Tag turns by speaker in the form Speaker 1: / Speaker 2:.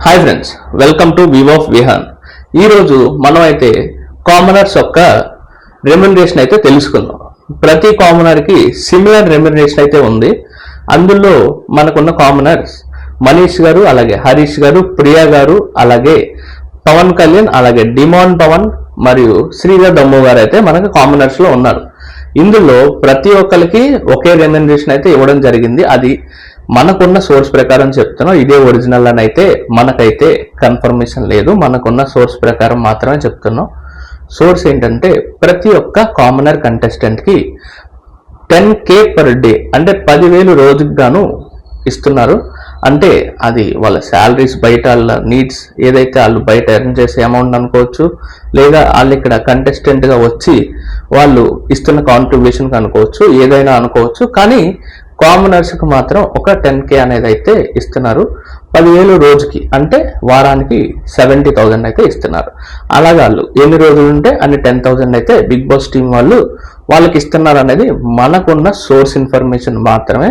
Speaker 1: Hi friends, welcome to view of Vihaan. ఈరోజు మనం అయితే కామనర్స్ యొక్క రెమ్యునరేషన్ అయితే తెలుసుకుందాం. ప్రతి కామనర్కి సిమిలర్ రెమ్యునరేషన్ అయితే ఉంది. అందులో మనకున్న కామనర్స్ మనీష్ గారు, అలాగే హరీష్ గారు, ప్రియా గారు, అలాగే పవన్ కళ్యాణ్, అలాగే డిమాండ్ పవన్ మరియు శ్రీధర్ దమ్ము గారు అయితే మనకు కామనర్స్ లో ఉన్నారు. ఇందులో ప్రతి ఒక్కరికి ఒకే రెమ్యునరేషన్ అయితే ఇవ్వడం జరిగింది. అది మనకున్న సోర్స్ ప్రకారం చెప్తున్నాం. ఇదే ఒరిజినల్ అని అయితే మనకైతే కన్ఫర్మేషన్ లేదు. మనకున్న సోర్స్ ప్రకారం మాత్రమే చెప్తున్నాం. సోర్స్ ఏంటంటే ప్రతి ఒక్క కామనర్ కంటెస్టెంట్ కి 10K పర్ డే అంటే 10,000 రోజుకి గాను ఇస్తున్నారు. అంటే అది వాళ్ళ శాలరీస్, బయట వాళ్ళ నీడ్స్ ఏదైతే వాళ్ళు బయట ఎర్న్ చేసే అమౌంట్ అనుకోవచ్చు, లేదా వాళ్ళు ఇక్కడ కంటెస్టెంట్ గా వచ్చి వాళ్ళు ఇస్తున్న కాంట్రిబ్యూషన్ అనుకోవచ్చు, ఏదైనా అనుకోవచ్చు. కానీ కామనర్స్ కు మాత్రం ఒక 10K అనేది అయితే ఇస్తున్నారు. 10,000 రోజుకి అంటే వారానికి 70,000 అయితే ఇస్తున్నారు. అలాగే వాళ్ళు ఎన్ని రోజులు ఉంటే అన్ని 10,000 అయితే బిగ్ బాస్ టీం వాళ్ళు వాళ్ళకి ఇస్తున్నారు అనేది మనకున్న సోర్స్ ఇన్ఫర్మేషన్ మాత్రమే.